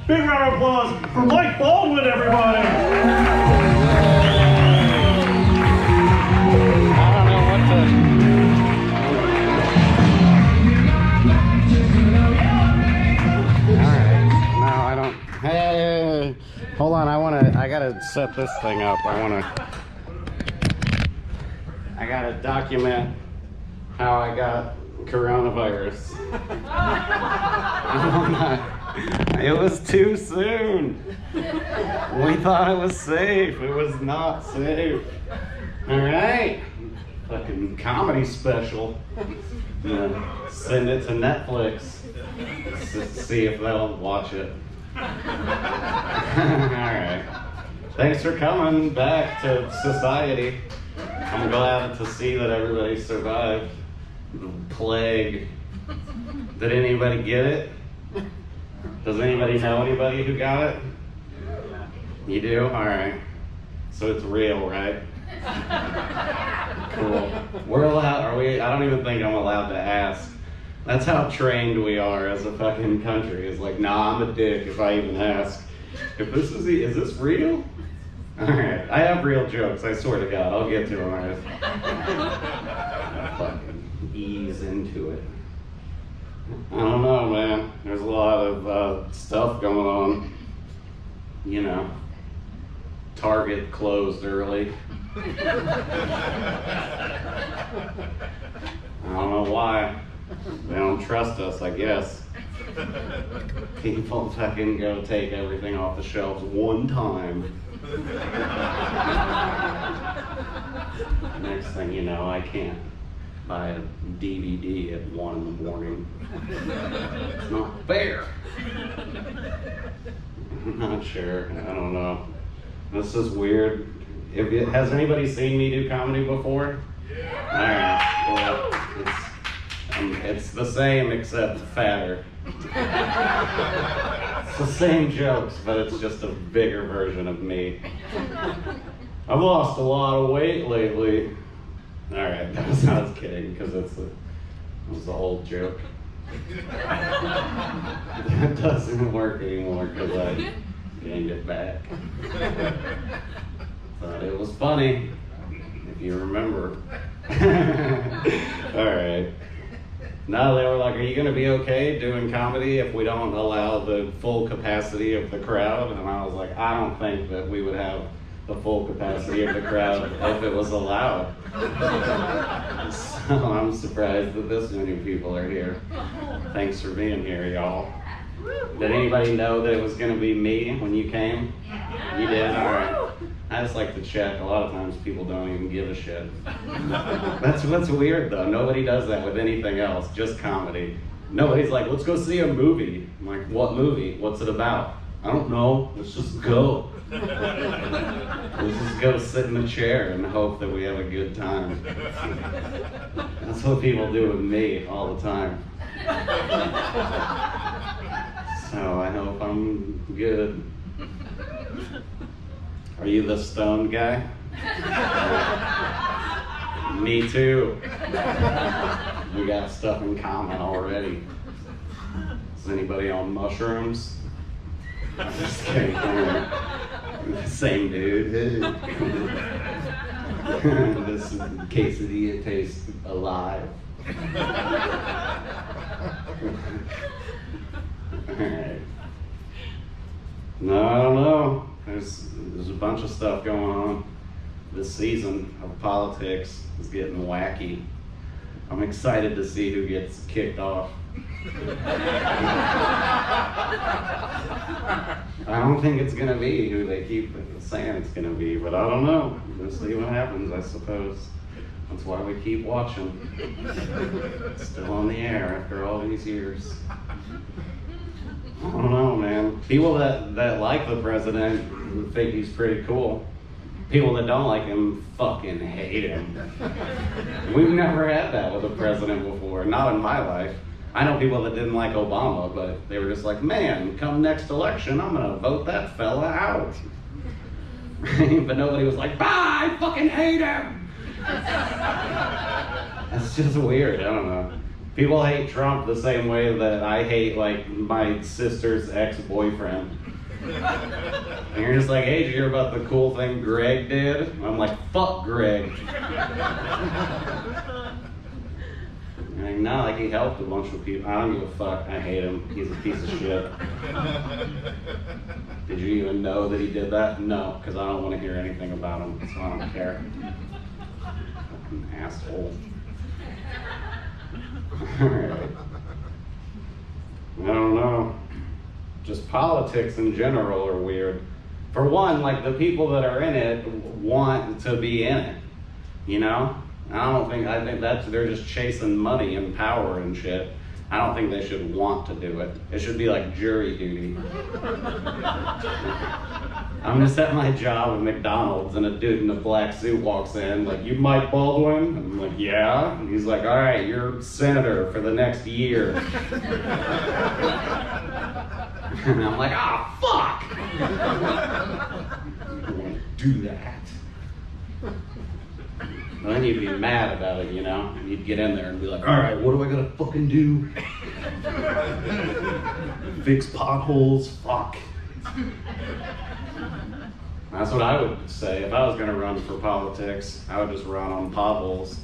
Big round of applause for Mike Baldwin, everybody. Hey, hold on, I gotta set this thing up. I gotta document how I got coronavirus. It was too soon. We thought it was safe. It was not safe. All right, fucking comedy special. Send it to Netflix. Let's see if they'll watch it. Alright. Thanks for coming back to society. I'm glad to see that everybody survived the plague. Did anybody get it? Does anybody know anybody who got it? You do? Alright. So it's real, right? Cool. We're allowed, are we? I don't even think I'm allowed to ask. That's how trained we are as a fucking country. It's like, nah, I'm a dick if I even ask. If this is this real? Alright, I have real jokes, I swear to God. I'll get to them. I'll fucking ease into it. I don't know, man. There's a lot of stuff going on. You know, Target closed early. I don't know why. They don't trust us, I guess. People fucking go take everything off the shelves one time. Next thing you know, I can't buy a DVD at 1 in the morning. It's not fair. I'm not sure. I don't know. This is weird. Has anybody seen me do comedy before? Yeah. All right. Well, it's the same except fatter. It's the same jokes, but it's just a bigger version of me. I've lost a lot of weight lately. All right, I was kidding because it was the whole joke. That doesn't work anymore because I gained it back. But it was funny, if you remember. All right. No, they were like, are you going to be okay doing comedy if we don't allow the full capacity of the crowd? And I was like, I don't think that we would have the full capacity of the crowd if it was allowed. So I'm surprised that this many people are here. Thanks for being here, y'all. Did anybody know that it was going to be me when you came? You did? All right. I just like to check. A lot of times people don't even give a shit. That's what's weird though. Nobody does that with anything else, just comedy. Nobody's like, let's go see a movie. I'm like, what movie? What's it about? I don't know. Let's just go. Let's just go sit in a chair and hope that we have a good time. That's what people do with me all the time. So I hope I'm good. Are you the stoned guy? Me too. We got stuff in common already. Is anybody on mushrooms? I'm just kidding. Same dude. This quesadilla tastes alive. Alright. No, I don't know. There's a bunch of stuff going on. This season of politics is getting wacky. I'm excited to see who gets kicked off. I don't think it's gonna be who they keep saying it's gonna be, but I don't know. We'll see what happens, I suppose. That's why we keep watching. It's still on the air after all these years. I don't know, man. People that like the president think he's pretty cool. People that don't like him fucking hate him. We've never had that with a president before, not in my life. I know people that didn't like Obama, but they were just like, man, come next election, I'm gonna vote that fella out. But nobody was like, bah, I fucking hate him. That's just weird, I don't know. People hate Trump the same way that I hate, like, my sister's ex-boyfriend. And you're just like, hey, did you hear about the cool thing Greg did? And I'm like, fuck Greg. And like, no, like, he helped a bunch of people. I don't give a fuck. I hate him. He's a piece of shit. Did you even know that he did that? No, because I don't want to hear anything about him, so I don't care. Fucking asshole. Alright. I don't know. Just politics in general are weird. For one, like, the people that are in it want to be in it, you know? I think they're just chasing money and power and shit. I don't think they should want to do it. It should be like jury duty. I'm just at my job at McDonald's and a dude in a black suit walks in, like, you Mike Baldwin? I'm like, yeah. And he's like, all right, you're senator for the next year. And I'm like, ah, fuck! I don't want to do that. Well, then you'd be mad about it, you know? And you'd get in there and be like, all right, what do I gotta fucking do? Fix potholes? Fuck. That's what I would say. If I was gonna run for politics, I would just run on potholes.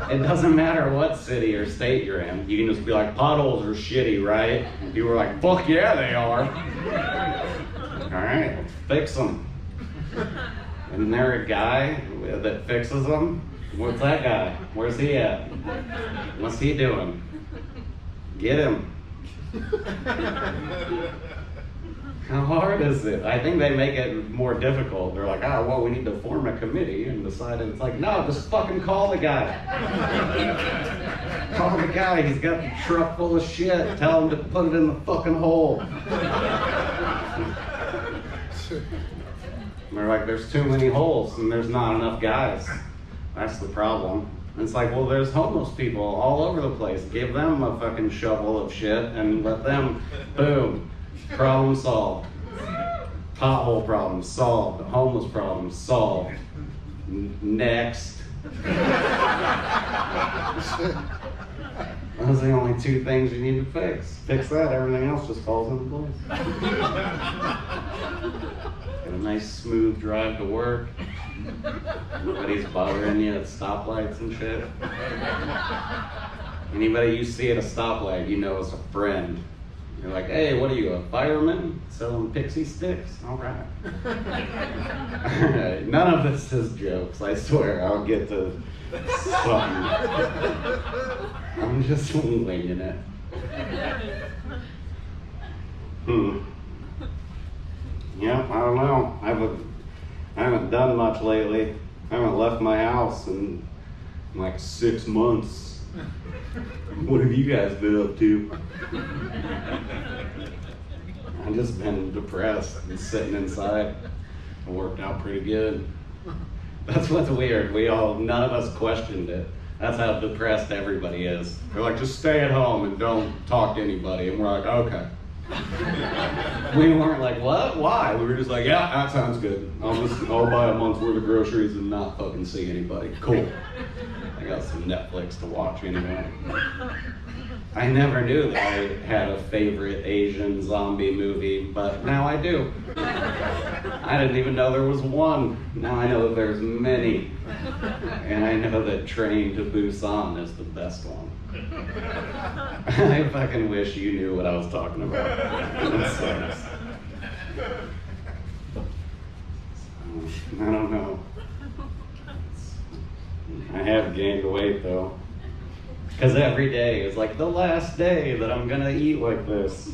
It doesn't matter what city or state you're in. You can just be like, potholes are shitty, right? And people are like, fuck yeah, they are. All right, let's fix them. Isn't there a guy that fixes them? What's that guy? Where's he at? What's he doing? Get him. How hard is it? I think they make it more difficult. They're like, oh, well, we need to form a committee and decide. And it's like, no, just fucking call the guy. Call the guy. He's got the truck full of shit. Tell him to put it in the fucking hole. And they're like, there's too many holes and there's not enough guys. That's the problem. And it's like, well, there's homeless people all over the place. Give them a fucking shovel of shit and let them, boom, problem solved. Pothole problem solved. Homeless problem solved. Next. Those are the only two things you need to fix. Fix that, everything else just falls into place. Got a nice smooth drive to work. Nobody's bothering you at stoplights and shit. Anybody you see at a stoplight, you know is a friend. You're like, hey, what are you, a fireman? Selling pixie sticks? All right. Alright, none of this is jokes, I swear. I'll get to something. I'm just winging it. Yeah, I don't know. I haven't done much lately. I haven't left my house in like 6 months. What have you guys been up to? I've just been depressed and sitting inside. I worked out pretty good. That's what's weird. None of us questioned it. That's how depressed everybody is. They're like, just stay at home and don't talk to anybody. And we're like, okay. We weren't like, what? Why? We were just like, yeah, that sounds good. I'll buy a month's worth of groceries and not fucking see anybody. Cool. I got some Netflix to watch anyway. I never knew that I had a favorite Asian zombie movie, but now I do. I didn't even know there was one. Now I know that there's many. And I know that Train to Busan is the best one. I fucking wish you knew what I was talking about. That sucks. I don't know. I have gained weight though. Because every day is like the last day that I'm gonna eat like this.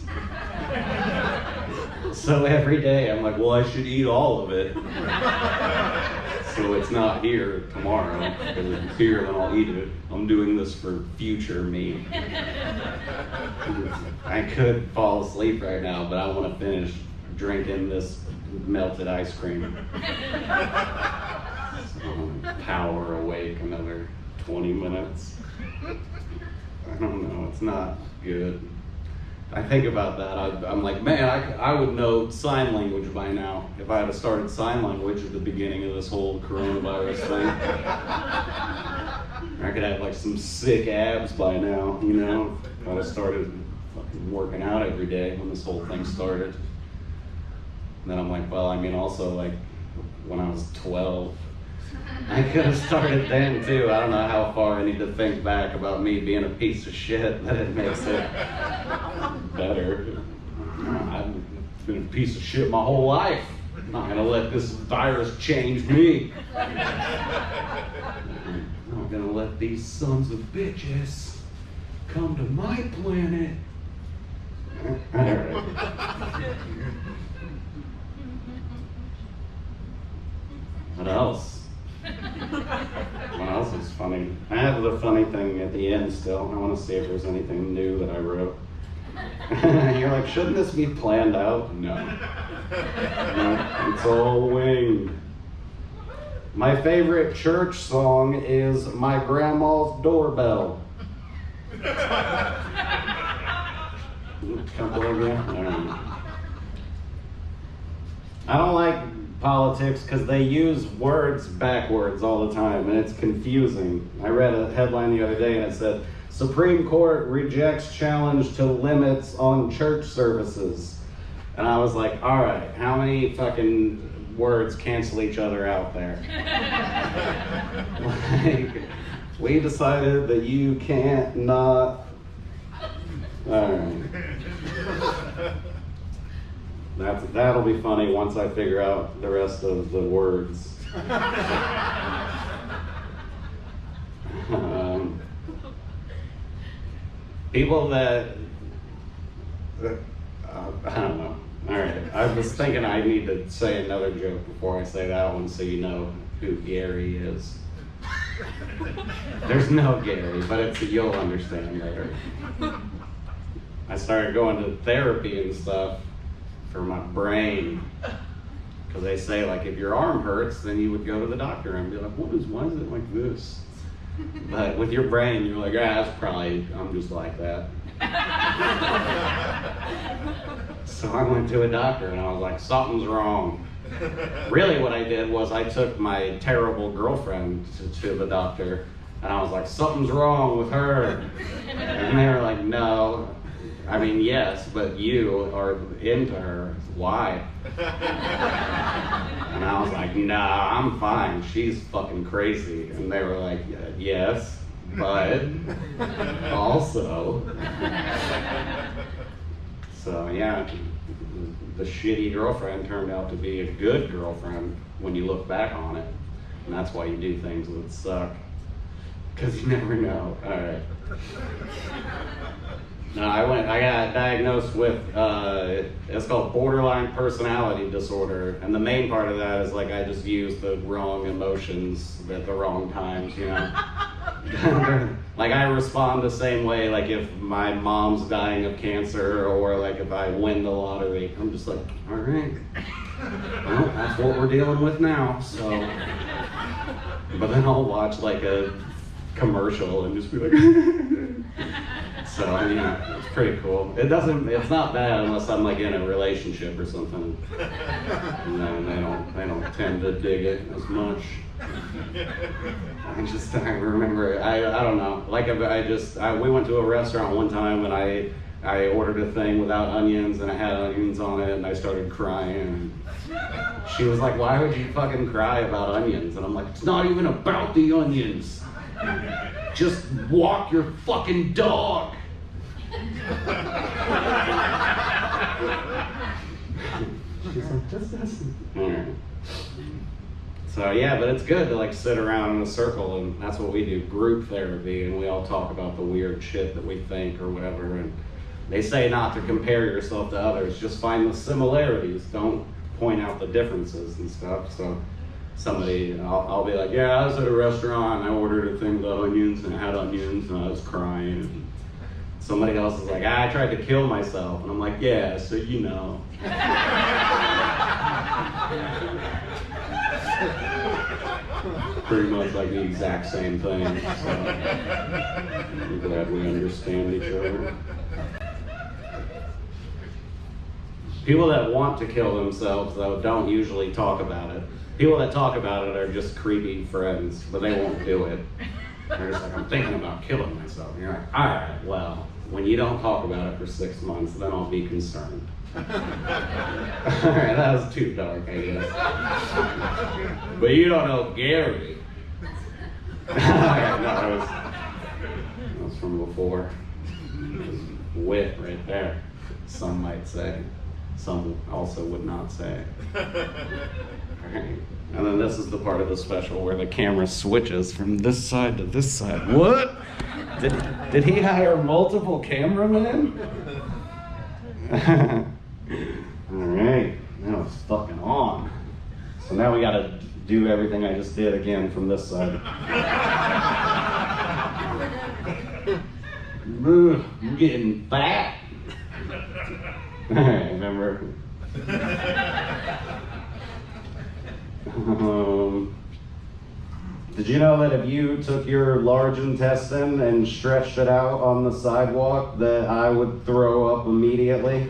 So every day I'm like, well, I should eat all of it. So it's not here tomorrow. Because if it's here, then I'll eat it. I'm doing this for future me. I could fall asleep right now, but I want to finish drinking this melted ice cream. So power awake another 20 minutes. I don't know, it's not good. I think about that, I'm like, man, I would know sign language by now if I had started sign language at the beginning of this whole coronavirus thing. I could have like some sick abs by now, you know, if I started fucking working out every day when this whole thing started. And then I'm like, well, I mean, also like when I was 12, I could have started then too. I don't know how far I need to think back about me being a piece of shit that it makes it better. I've been a piece of shit my whole life. I'm not gonna let this virus change me. I'm not gonna let these sons of bitches come to my planet. All right. What else? What else is funny? I have the funny thing at the end still. I want to see if there's anything new that I wrote. You're like, shouldn't this be planned out? No. No, it's all winged. My favorite church song is My Grandma's Doorbell. Couple of you? I don't like politics because they use words backwards all the time and it's confusing. I read a headline the other day and it said, Supreme Court rejects challenge to limits on church services. And I was like, all right, how many fucking words cancel each other out there? Like, we decided that you can't not. All right. That'll be funny once I figure out the rest of the words. People that, I don't know. All right, I was thinking I need to say another joke before I say that one so you know who Gary is. There's no Gary, but you'll understand later. I started going to therapy and stuff for my brain. Because they say, like, if your arm hurts, then you would go to the doctor and be like, why is it like this? But with your brain, you're like, that's probably, I'm just like that. So I went to a doctor and I was like, something's wrong. Really what I did was I took my terrible girlfriend to the doctor and I was like, something's wrong with her. And they were like, no. I mean, yes, but you are into her. Why? And I was like, nah, I'm fine. She's fucking crazy. And they were like, yes, but also. So yeah, the shitty girlfriend turned out to be a good girlfriend when you look back on it. And that's why you do things that suck. Because you never know. All right. No, I got diagnosed with, it's called borderline personality disorder. And the main part of that is like I just use the wrong emotions at the wrong times, you know? Like I respond the same way, like if my mom's dying of cancer or like if I win the lottery. I'm just like, all right, well, that's what we're dealing with now, so. But then I'll watch like a commercial and just be like, so I mean, it's pretty cool. It's not bad unless I'm like in a relationship or something. And then they don't tend to dig it as much. I remember, I don't know, like we went to a restaurant one time and I ordered a thing without onions and it had onions on it and I started crying. She was like, why would you fucking cry about onions? And I'm like, it's not even about the onions. Just walk your fucking dog. She's like, this doesn't. So yeah, but it's good to like sit around in a circle and that's what we do, group therapy, and we all talk about the weird shit that we think or whatever. And they say not to compare yourself to others, just find the similarities. Don't point out the differences and stuff. So I'll be like, yeah, I was at a restaurant and I ordered a thing without onions and it had onions and I was crying. And somebody else is like, I tried to kill myself. And I'm like, yeah, so you know. Pretty much like the exact same thing. So I'm glad we understand each other. People that want to kill themselves, though, don't usually talk about it. People that talk about it are just creepy friends, but they won't do it. They're just like, I'm thinking about killing myself. And you're like, all right, well, when you don't talk about it for 6 months, then I'll be concerned. All right, that was too dark, I guess. But you don't know Gary. All right, no, that was from before. Wit right there, some might say. Some also would not say. Alright. And then this is the part of the special where the camera switches from this side to this side. What? Did he hire multiple cameramen? Alright, now it's fucking on. So now we gotta do everything I just did again from this side. I'm getting fat. Alright, remember? Did you know that if you took your large intestine and stretched it out on the sidewalk, that I would throw up immediately?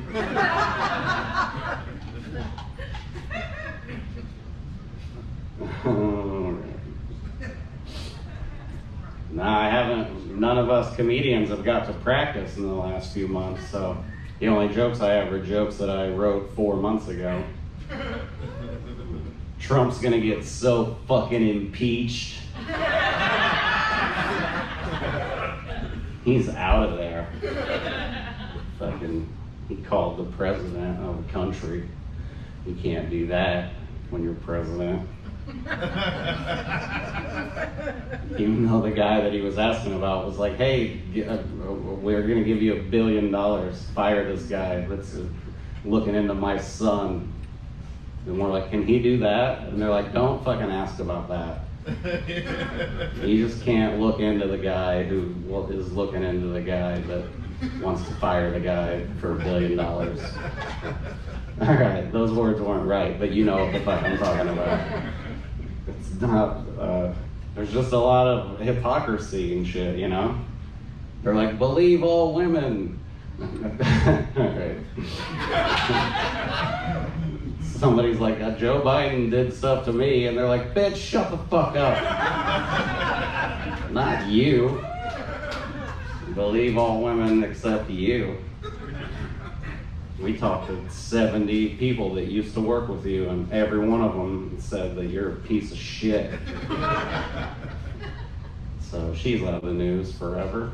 Nah, I haven't. None of us comedians have got to practice in the last few months, so the only jokes I have are jokes that I wrote 4 months ago. Trump's gonna get so fucking impeached. He's out of there. Fucking, he called the president of the country. You can't do that when you're president. Even though the guy that he was asking about was like, hey, we're gonna give you $1 billion, fire this guy that's looking into my son. And we're like, can he do that? And they're like, don't fucking ask about that. You just can't look into the guy who is looking into the guy that wants to fire the guy for $1 billion. All right, those words weren't right, but you know what the fuck I'm talking about. It's not, there's just a lot of hypocrisy and shit, you know? They're like, believe all women. All right. Somebody's like, Joe Biden did stuff to me, and they're like, bitch, shut the fuck up. Not you. Believe all women except you. We talked to 70 people that used to work with you, and every one of them said that you're a piece of shit. So she's out of the news forever.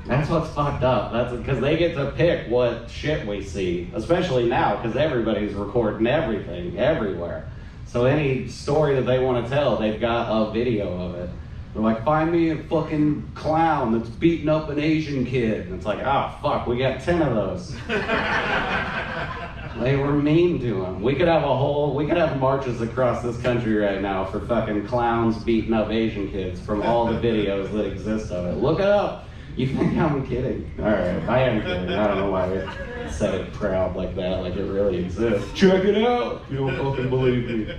That's what's fucked up. That's because they get to pick what shit we see, especially now, because everybody's recording everything, everywhere. So any story that they want to tell, they've got a video of it. They're like, find me a fucking clown that's beating up an Asian kid. And it's like, oh, fuck, we got 10 of those. They were mean to him. We could have marches across this country right now for fucking clowns beating up Asian kids from all the videos that exist of it. Look it up. You think I'm kidding? All right, I am kidding. I don't know why I said it proud like that, like it really exists. Check it out. You don't fucking believe me.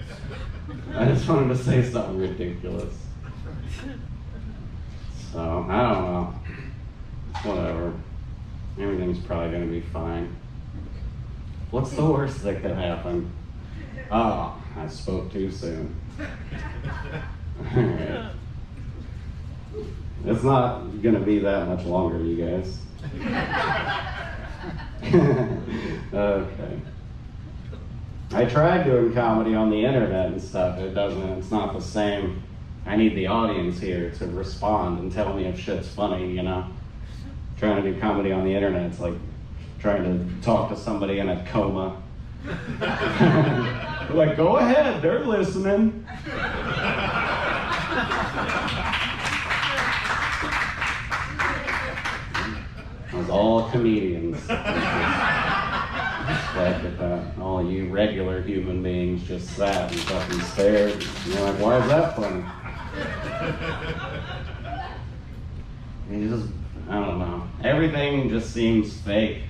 I just wanted to say something ridiculous. So, I don't know. Whatever. Everything's probably going to be fine. What's the worst that could happen? Oh, I spoke too soon. All right. It's not going to be that much longer, you guys. Okay. I tried doing comedy on the internet and stuff. It's not the same. I need the audience here to respond and tell me if shit's funny, you know? Trying to do comedy on the internet, it's like trying to talk to somebody in a coma. They're like, go ahead, they're listening. It was all comedians. Like if all you regular human beings just sat and fucking stared. And you're like, why is that funny? I don't know. Everything just seems fake.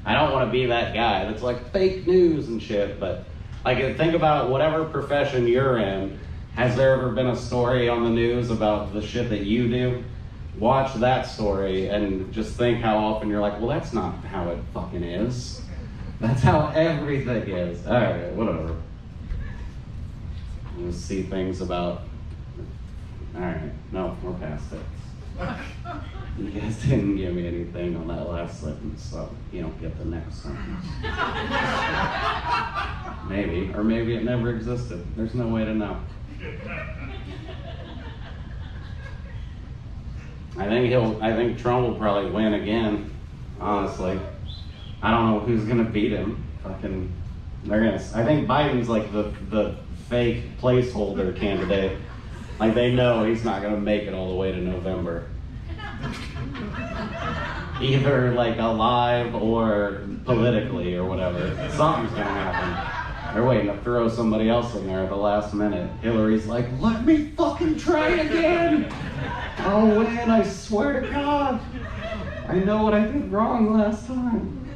I don't want to be that guy that's like fake news and shit, but like think about whatever profession you're in. Has there ever been a story on the news about the shit that you do? Watch that story and just think how often you're like, well, that's not how it fucking is. That's how everything is. All right, whatever. You see things about, Alright, no, we're past it. You guys didn't give me anything on that last sentence, so you don't get the next sentence. Maybe, or maybe it never existed. There's no way to know. I think Trump will probably win again, honestly. I don't know who's gonna beat him. I think Biden's like the fake placeholder candidate. Like they know he's not gonna make it all the way to November. Either like alive or politically or whatever. Something's gonna happen. They're waiting to throw somebody else in there at the last minute. Hillary's like, let me fucking try again! I'll win, I swear to God! I know what I did wrong last time.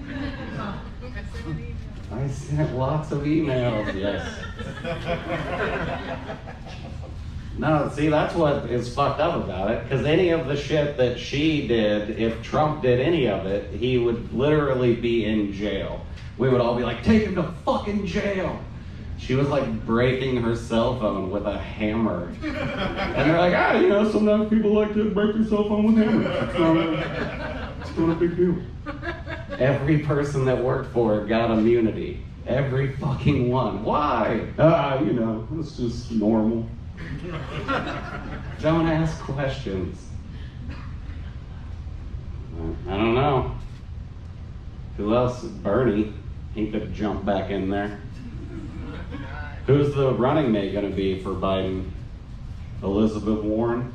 I sent lots of emails, yes. No, see, that's what is fucked up about it, because any of the shit that she did, if Trump did any of it, he would literally be in jail. We would all be like, take him to fucking jail. She was like breaking her cell phone with a hammer. And they're like, sometimes people like to break their cell phone with hammers. It's not a big deal. Every person that worked for her got immunity. Every fucking one. Why? It's just normal. Don't ask questions. I don't know. Who else? Bernie. He could jump back in there. Who's the running mate going to be for Biden? Elizabeth Warren?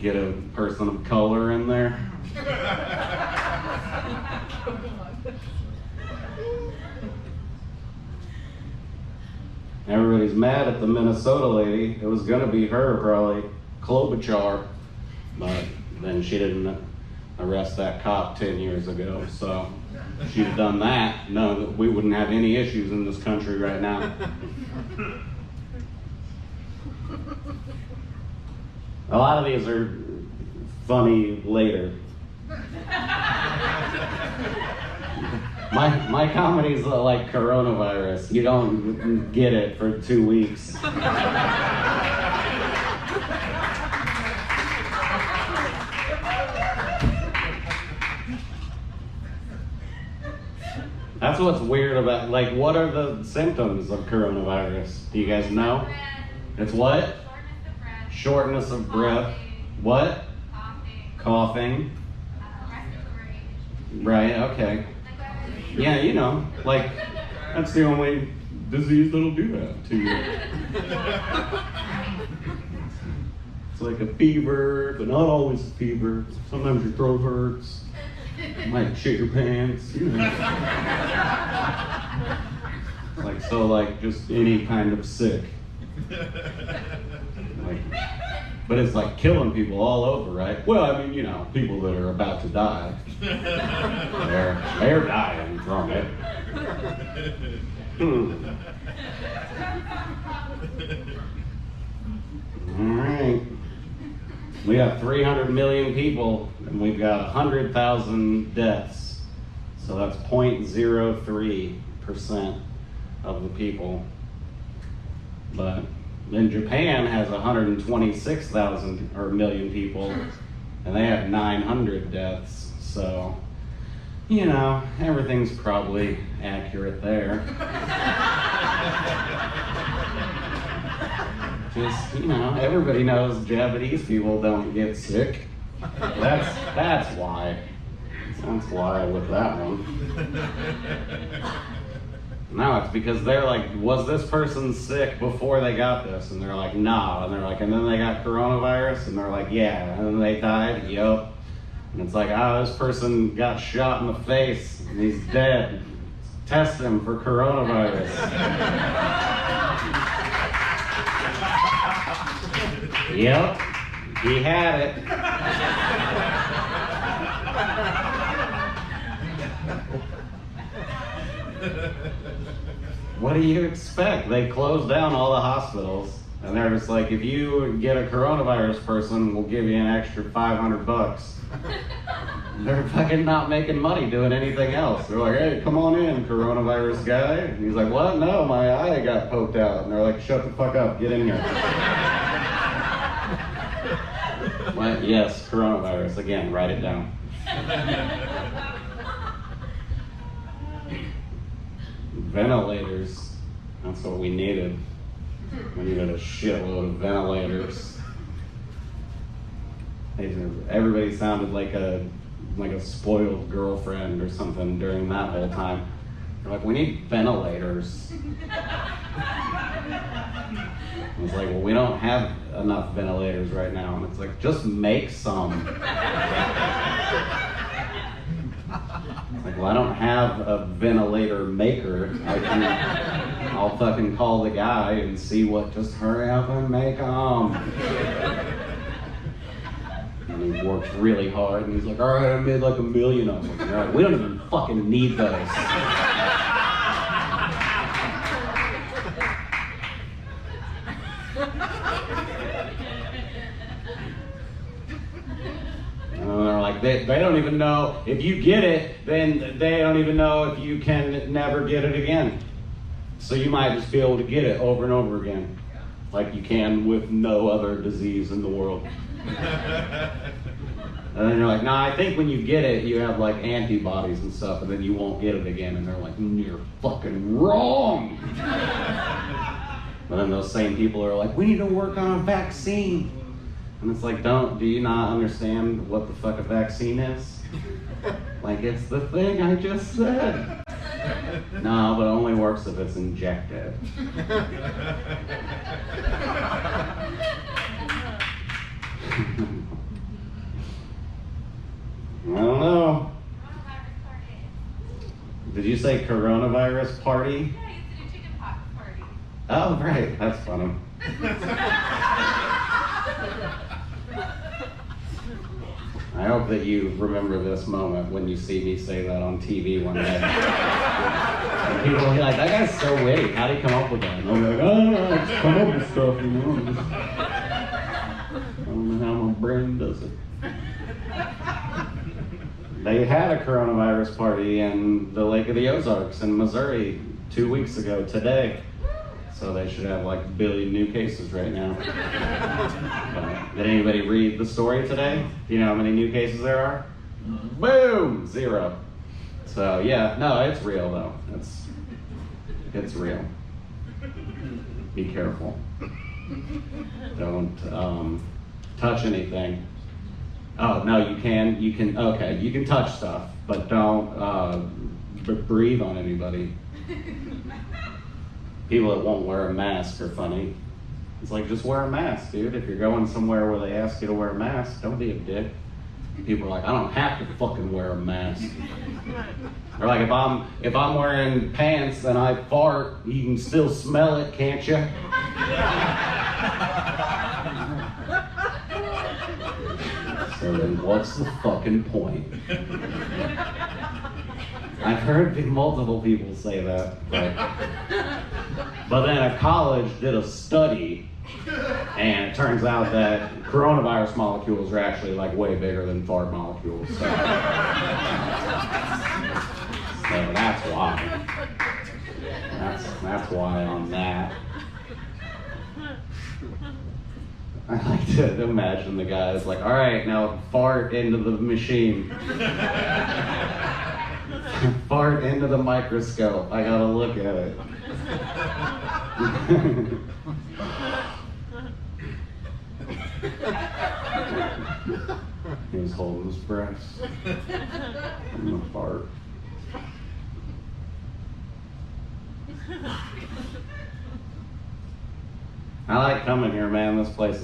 Get a person of color in there? Everybody's mad at the Minnesota lady. It was gonna be her, probably, Klobuchar, but then she didn't arrest that cop 10 years ago, so if she'd have done that, no, we wouldn't have any issues in this country right now. A lot of these are funny later. My comedy's like coronavirus. You don't get it for 2 weeks. That's what's weird about, like, what are the symptoms of coronavirus? Do you guys know? It's what? Shortness of breath. What? Coughing. Right, okay. Yeah, like, that's the only disease that'll do that to you. It's like a fever, but not always a fever. Sometimes your throat hurts. You might shit your pants, Like, just any kind of sick. But it's like killing people all over, right? Well, I mean, people that are about to die. They're dying from it. All right. We got 300 million people, and we've got 100,000 deaths. So that's 0.03% of the people. But then Japan has 126,000 or million people, and they have 900 deaths. So, everything's probably accurate there. Just, everybody knows Japanese people don't get sick. That's why. That's why with that one. No, it's because they're like, was this person sick before they got this? And they're like, nah. And they're like, and then they got coronavirus? And they're like, yeah. And then they died? Yup. And it's like, this person got shot in the face and he's dead. Test him for coronavirus. Yep, he had it. What do you expect? They closed down all the hospitals, and they're just like, if you get a coronavirus person, we'll give you an extra $500. They're fucking not making money doing anything else. They're like, hey, come on in, coronavirus guy. And he's like, what? No, my eye got poked out. And they're like, shut the fuck up, get in here. But yes, coronavirus. Again, write it down. Ventilators. That's what we needed. We needed a shitload of ventilators. Everybody sounded like a spoiled girlfriend or something during that whole time. They're like, we need ventilators. I was like, well, we don't have enough ventilators right now. And it's like, just make some. Like, well, I don't have a ventilator maker. I'll fucking call the guy and see what, just hurry up and make them. And he works really hard and he's like, all right, I made like 1 million of them. And they're like, we don't even fucking need those. And they're like, they don't even know, if you get it, then they don't even know if you can never get it again. So you might just be able to get it over and over again, like you can with no other disease in the world. And then you're like, nah, I think when you get it, you have like antibodies and stuff, and then you won't get it again. And they're like, you're fucking wrong. But then those same people are like, we need to work on a vaccine. And it's like, do you not understand what the fuck a vaccine is? Like, it's the thing I just said. No, but it only works if it's injected. I don't know. Did you say coronavirus party? Yeah, you used to do chicken pox party. Oh, right. That's funny. I hope that you remember this moment when you see me say that on TV one day. And people will be like, that guy's so witty. How'd he come up with that? And I'm like, I just come up with stuff, you know. I don't know how my brain does it. They had a coronavirus party in the Lake of the Ozarks in Missouri 2 weeks ago today. So they should have like 1 billion new cases right now. Did anybody read the story today? Do you know how many new cases there are? Boom! 0. So yeah, no, it's real though. It's real. Be careful. Don't touch anything. Oh, no, you can touch stuff, but don't breathe on anybody. People that won't wear a mask are funny. It's like, just wear a mask, dude. If you're going somewhere where they ask you to wear a mask, don't be a dick. People are like, I don't have to fucking wear a mask. Or like, if I'm wearing pants and I fart, you can still smell it, can't you? So then what's the fucking point? I've heard multiple people say that, but then a college did a study, and it turns out that coronavirus molecules are actually like way bigger than fart molecules. So that's why. That's why on that. I like to imagine the guys like, all right, now fart into the machine. Fart into the microscope. I gotta look at it. He was holding his breath. I'm gonna fart. I like coming here, man. This place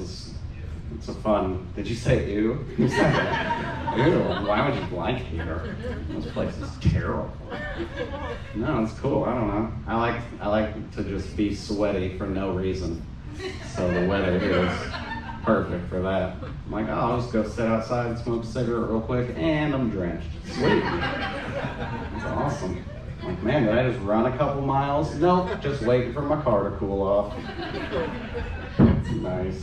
it's a fun. Did you say ew? You said that. Ew, why would you like here? This place is terrible. No, it's cool. I don't know. I like to just be sweaty for no reason. So the weather here is perfect for that. I'm like, oh, I'll just go sit outside and smoke a cigarette real quick, and I'm drenched. Sweet. That's awesome. I'm like, man, did I just run a couple miles? Nope, just waiting for my car to cool off. It's nice.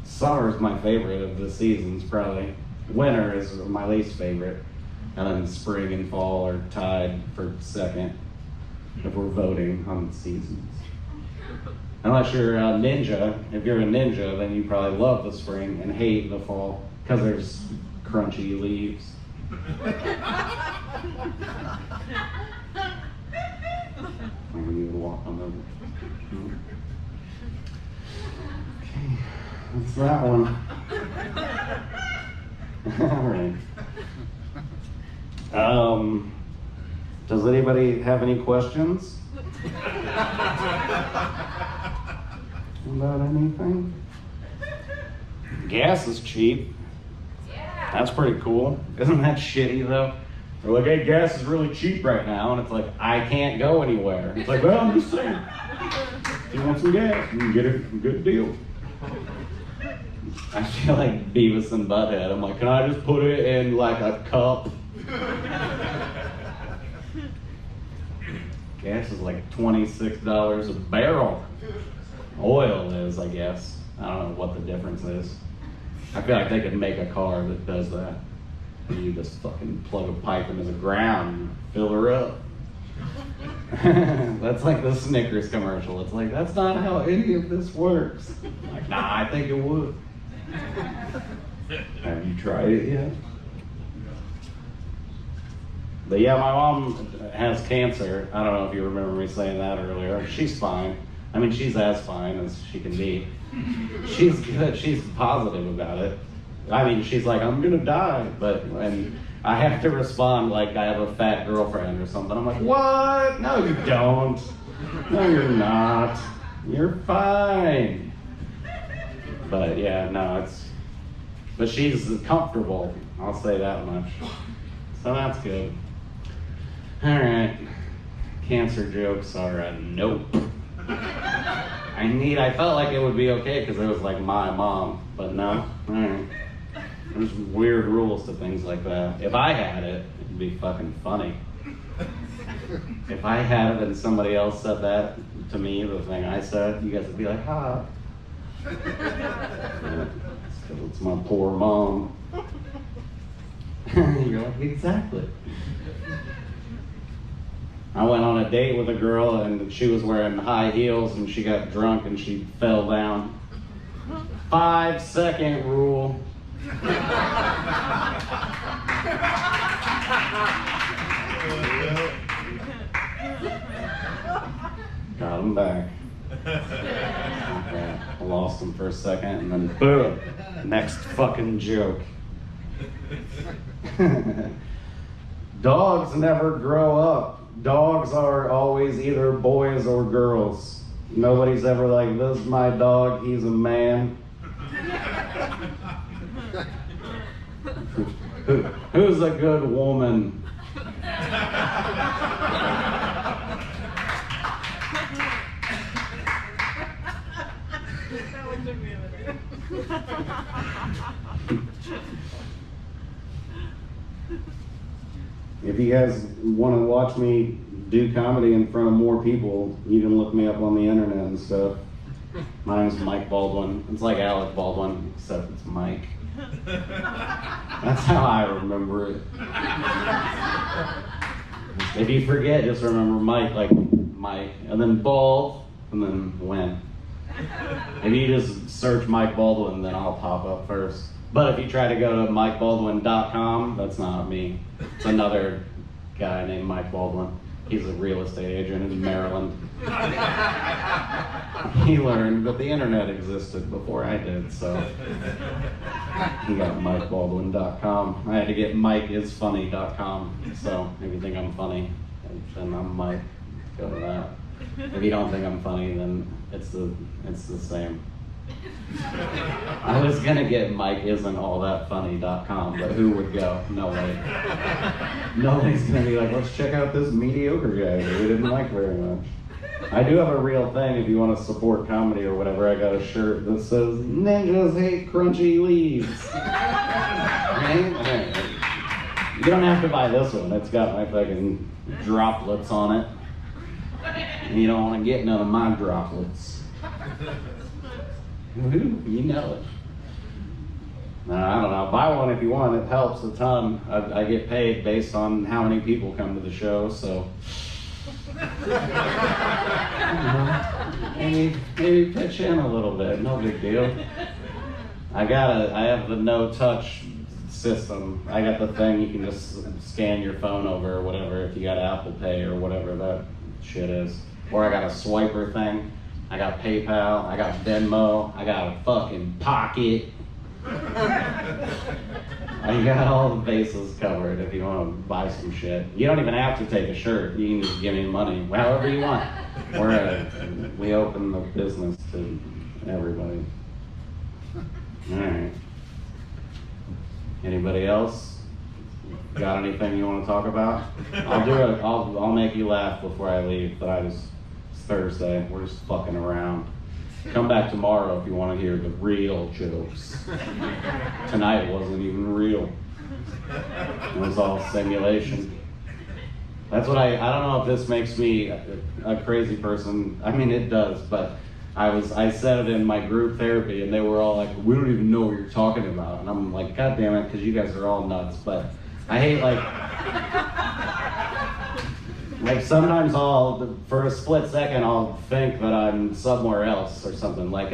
Summer is my favorite of the seasons, probably. Winter is my least favorite. And then spring and fall are tied for second if we're voting on the seasons. Unless you're a ninja. If you're a ninja, then you probably love the spring and hate the fall because there's crunchy leaves. And you would walk on them. Okay, that's that one. All right. Does anybody have any questions about anything? Gas is cheap. Yeah. That's pretty cool. Isn't that shitty though? They're like, hey, gas is really cheap right now, and it's like, I can't go anywhere. It's like, well, I'm just saying. If you want some gas, you can get a good deal. I feel like Beavis and Butthead. I'm like, can I just put it in like a cup? Gas is like $26 a barrel. Oil is, I guess. I don't know what the difference is. I feel like they could make a car that does that. You just fucking plug a pipe into the ground and fill her up. That's like the Snickers commercial. It's like, that's not how any of this works. I'm like, nah, I think it would. Have you tried it yet? But yeah, my mom has cancer. I don't know if you remember me saying that earlier. She's fine. I mean, she's as fine as she can be. She's good. She's positive about it. I mean, she's like, I'm gonna die, but when I have to respond like I have a fat girlfriend or something, I'm like, what? No, you don't. No, you're not. You're fine. But yeah, no, but she's comfortable. I'll say that much. So that's good. All right. Cancer jokes are a nope. I felt like it would be okay because it was like my mom, but no. All right. There's weird rules to things like that. If I had it, it'd be fucking funny. If I had it and somebody else said that to me, the thing I said, you guys would be like, ha. Yeah, it's my poor mom. You're like, exactly. I went on a date with a girl and she was wearing high heels and she got drunk and she fell down. 5-second rule. Got him back. Okay. I lost him for a second and then boom, next fucking joke. Dogs never grow up. Dogs are always either boys or girls. Nobody's ever like, this is my dog, he's a man. Who's a good woman? If you guys want to watch me do comedy in front of more people, you can look me up on the internet and stuff. My name's Mike Baldwin. It's like Alec Baldwin, except it's Mike. That's how I remember it. If you forget, just remember Mike, like Mike, and then Bald, and then Win. If you just search Mike Baldwin, then I'll pop up first. But if you try to go to MikeBaldwin.com, that's not me. It's another guy named Mike Baldwin. He's a real estate agent in Maryland. He learned that the internet existed before I did, so he got MikeBaldwin.com. I had to get MikeIsFunny.com. So if you think I'm funny, then I'm Mike. Go to that. If you don't think I'm funny, then it's the same. I was gonna get MikeIsn'tAllThatFunny.com, but who would go? No way. Nobody's gonna be like, let's check out this mediocre guy that we didn't like very much. I do have a real thing if you want to support comedy or whatever. I got a shirt that says, ninjas hate crunchy leaves. Right? You don't have to buy this one. It's got my fucking droplets on it. And you don't want to get none of my droplets. You know it. I don't know. Buy one if you want. It helps a ton. I get paid based on how many people come to the show, so Maybe pitch in a little bit, no big deal. I have the no-touch system. I got the thing you can just scan your phone over or whatever if you got Apple Pay or whatever that shit is. Or I got a swiper thing. I got PayPal, I got Venmo, I got a fucking Pocket. I got all the bases covered if you want to buy some shit. You don't even have to take a shirt. You can just give me money, however you want. We open the business to everybody. All right. Anybody else? Got anything you want to talk about? I'll do it. I'll make you laugh before I leave. But it's Thursday. We're just fucking around. Come back tomorrow if you want to hear the real jokes. Tonight wasn't even real. It was all simulation. That's what I don't know if this makes me a crazy person. I mean, it does, but I said it in my group therapy and they were all like, we don't even know what you're talking about. And I'm like, God damn it, because you guys are all nuts. But I hate like sometimes for a split second, I'll think that I'm somewhere else or something. Like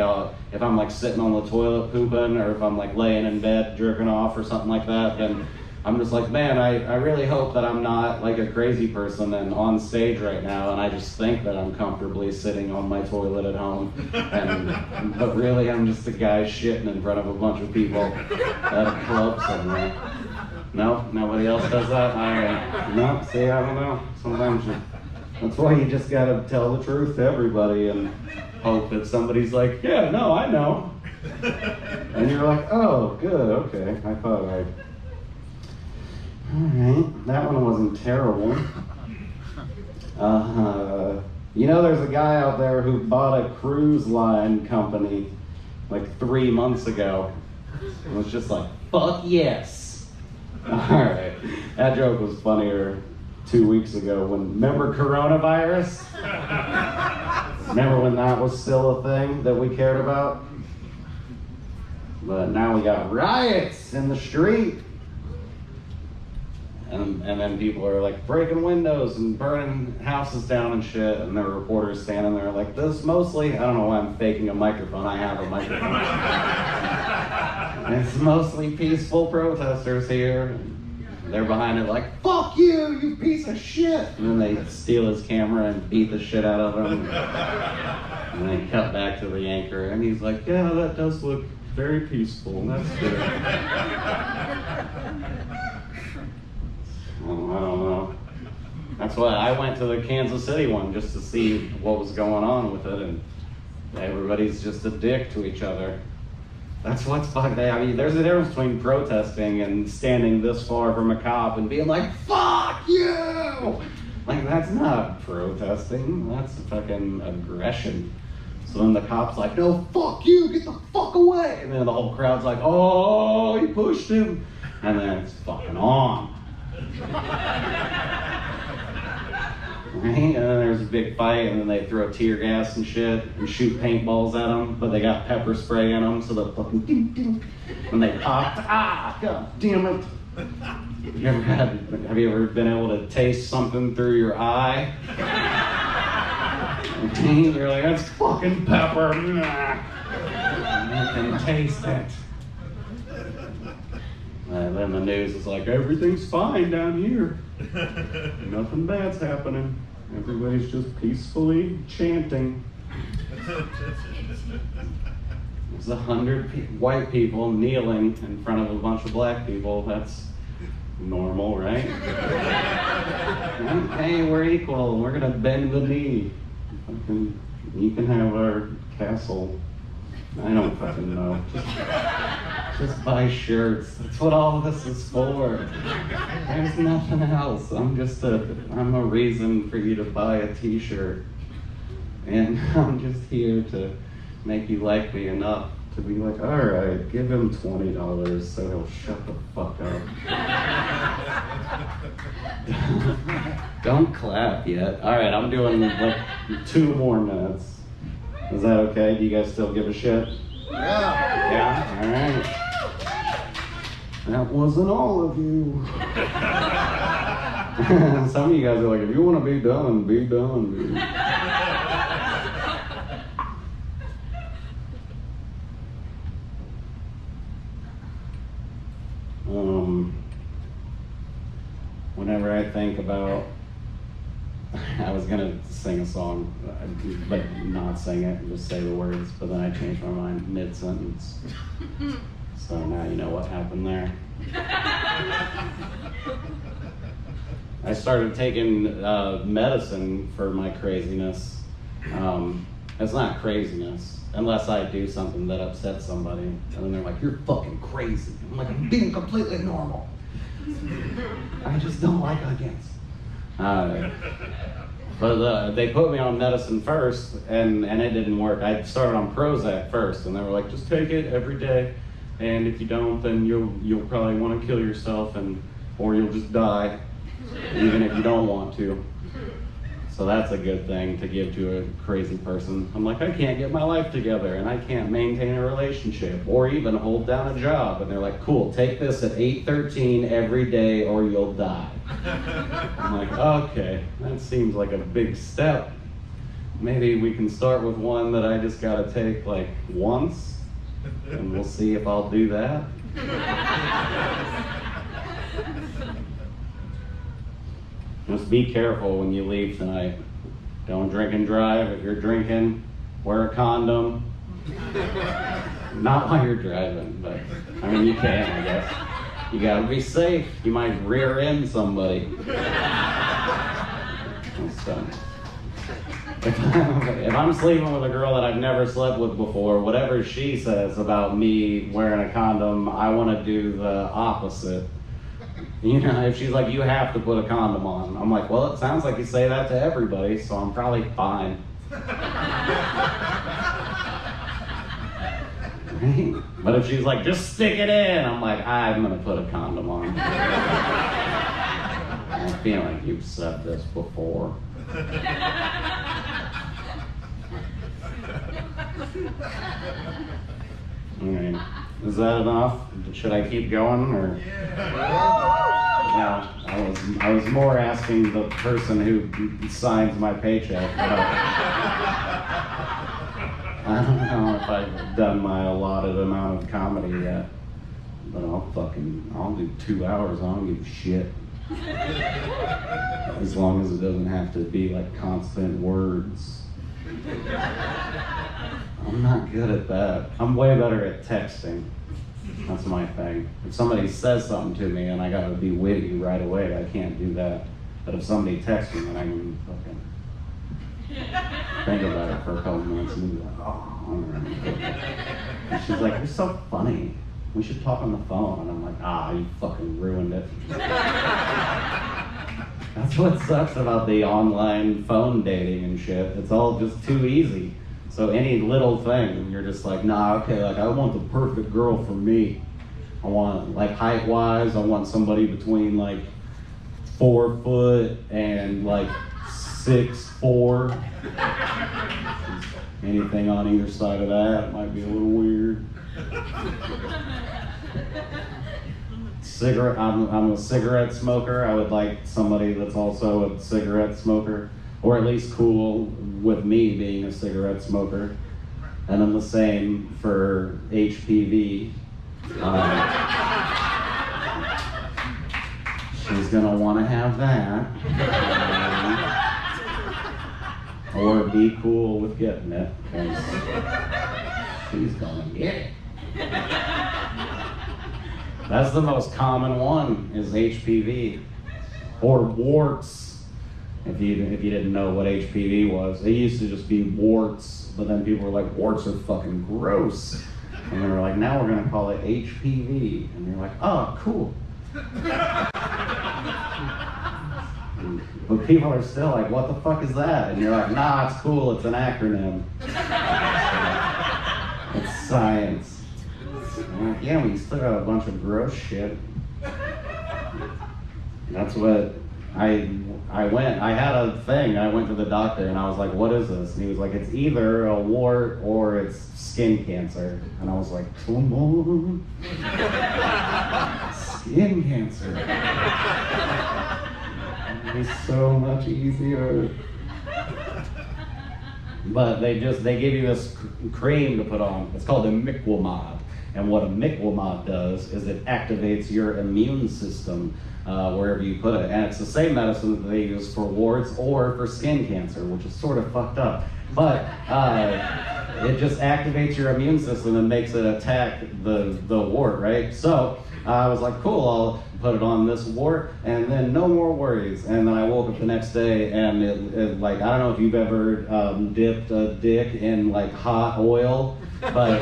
if I'm like sitting on the toilet pooping, or if I'm like laying in bed jerking off or something like that, then I'm just like, man, I really hope that I'm not like a crazy person and on stage right now, and I just think that I'm comfortably sitting on my toilet at home, but really I'm just a guy shitting in front of a bunch of people at a club somewhere. No, nobody else does that? All right. No, see, I don't know. Sometimes that's why you just gotta tell the truth to everybody and hope that somebody's like, yeah, no, I know. And you're like, oh, good, okay. I thought All right, that one wasn't terrible. There's a guy out there who bought a cruise line company like 3 months ago. It was just like, fuck yes. Alright, that joke was funnier 2 weeks ago remember coronavirus? Remember when that was still a thing that we cared about? But now we got riots in the street. And then people are like breaking windows and burning houses down and shit, and there are reporters standing there like, this mostly, I don't know why I'm faking a microphone, I have a microphone. It's mostly peaceful protesters here. They're behind it like, fuck you, you piece of shit! And then they steal his camera and beat the shit out of him. And they cut back to the anchor, and he's like, yeah, that does look very peaceful, that's good. I don't know. That's why I went to the Kansas City one, just to see what was going on with it, and everybody's just a dick to each other. That's what's fucked. I mean, there's a difference between protesting and standing this far from a cop and being like, fuck you! Like, that's not protesting, that's fucking aggression. So then the cop's like, no, fuck you, get the fuck away! And then the whole crowd's like, oh, he pushed him! And then it's fucking on. Right? And then there's a big fight, and then they throw tear gas and shit and shoot paintballs at them, but they got pepper spray in them, so they'll fucking ding ding. When they pop, god damn it. Have you ever been able to taste something through your eye? You're like, that's fucking pepper. You can taste it. And then the news is like, everything's fine down here. Nothing bad's happening. Everybody's just peacefully chanting. There's 100 white people kneeling in front of a bunch of black people. That's normal, right? Hey, we're equal. We're gonna bend the knee. You can have our castle. I don't fucking know. Just buy shirts. That's what all this is for. There's nothing else. I'm a reason for you to buy a t-shirt. And I'm just here to make you like me enough to be like, all right, give him $20 so he'll shut the fuck up. Don't clap yet. All right, I'm doing like 2 more minutes. Is that okay? Do you guys still give a shit? Yeah. Yeah? All right. That wasn't all of you. Some of you guys are like, if you want to be done, be done, dude. Whenever I think about, I was gonna sing a song, but not sing it, just say the words, but then I changed my mind mid-sentence. So now you know what happened there. I started taking medicine for my craziness. It's not craziness, unless I do something that upsets somebody. And then they're like, you're fucking crazy. I'm like, I'm being completely normal. I just don't like onions. But they put me on medicine first, and it didn't work. I started on Prozac first, and they were like, just take it every day. And if you don't, then you'll probably want to kill yourself, or you'll just die, even if you don't want to. So that's a good thing to give to a crazy person. I'm like, I can't get my life together, and I can't maintain a relationship, or even hold down a job. And they're like, cool, take this at 8:13 every day, or you'll die. I'm like, okay, that seems like a big step. Maybe we can start with one that I just gotta take like once, and we'll see if I'll do that. Just be careful when you leave tonight. Don't drink and drive. If you're drinking, wear a condom. Not while you're driving, but I mean, you can, I guess. You gotta be safe. You might rear end somebody. So, if I'm sleeping with a girl that I've never slept with before, whatever she says about me wearing a condom, I want to do the opposite. You know, if she's like, you have to put a condom on, I'm like, well, it sounds like you say that to everybody, so I'm probably fine. Right? But if she's like, just stick it in, I'm like, I'm gonna put a condom on. I feel like you've said this before. Alright, is that enough? Should I keep going, or? Yeah, I was more asking the person who signs my paycheck. I don't know if I've done my allotted amount of comedy yet, but I'll do 2 hours. I don't give a shit. As long as it doesn't have to be like constant words. I'm not good at that. I'm way better at texting. That's my thing. If somebody says something to me and I gotta be witty right away, I can't do that. But if somebody texts me, then I can fucking think about it for a couple minutes and be like, oh, all right. And she's like, you're so funny. We should talk on the phone. And I'm like, you fucking ruined it. That's what sucks about the online phone dating and shit. It's all just too easy. So any little thing, you're just like, okay, like I want the perfect girl for me. I want, like height-wise, I want somebody between like 4 foot and like 6'4". Anything on either side of that might be a little weird. I'm a cigarette smoker. I would like somebody that's also a cigarette smoker, or at least cool with me being a cigarette smoker. And then the same for HPV. She's gonna want to have that. Or be cool with getting it, because she's gonna get it. That's the most common one, is HPV. Or warts, if you didn't know what HPV was. It used to just be warts, but then people were like, warts are fucking gross. And they were like, now we're gonna call it HPV. And you're like, oh, cool. But people are still like, what the fuck is that? And you're like, nah, it's cool, it's an acronym. It's science. I'm like, yeah, we still got a bunch of gross shit. That's what I had a thing. I went to the doctor and I was like, what is this? And he was like, it's either a wart or it's skin cancer. And I was like, come on. Skin cancer. It'd be so much easier. But they give you this cream to put on. It's called a Miquimod. And what a Miquimod does is it activates your immune system wherever you put it. And it's the same medicine that they use for warts or for skin cancer, which is sort of fucked up. But it just activates your immune system and makes it attack the wart, right? So I was like, cool, I'll put it on this wart, and then no more worries. And then I woke up the next day, and it like, I don't know if you've ever dipped a dick in like hot oil, but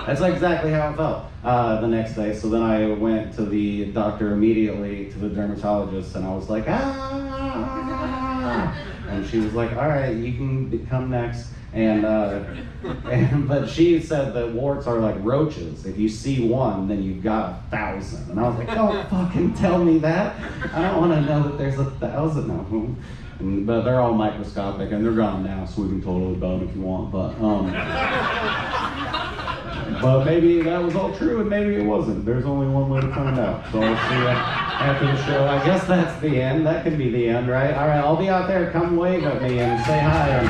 that's exactly how it felt the next day. So then I went to the doctor immediately, to the dermatologist, and I was like, ah! And she was like, all right, you can come next. But she said that warts are like roaches. If you see one, then you've got 1,000. And I was like, don't fucking tell me that. I don't want to know that there's 1,000 of them. But they're all microscopic, and they're gone now, so we can totally bone if you want. But maybe that was all true, and maybe it wasn't. There's only one way to find out. So I'll see you after the show. I guess that's the end. That could be the end, right? All right, I'll be out there. Come wave at me and say hi.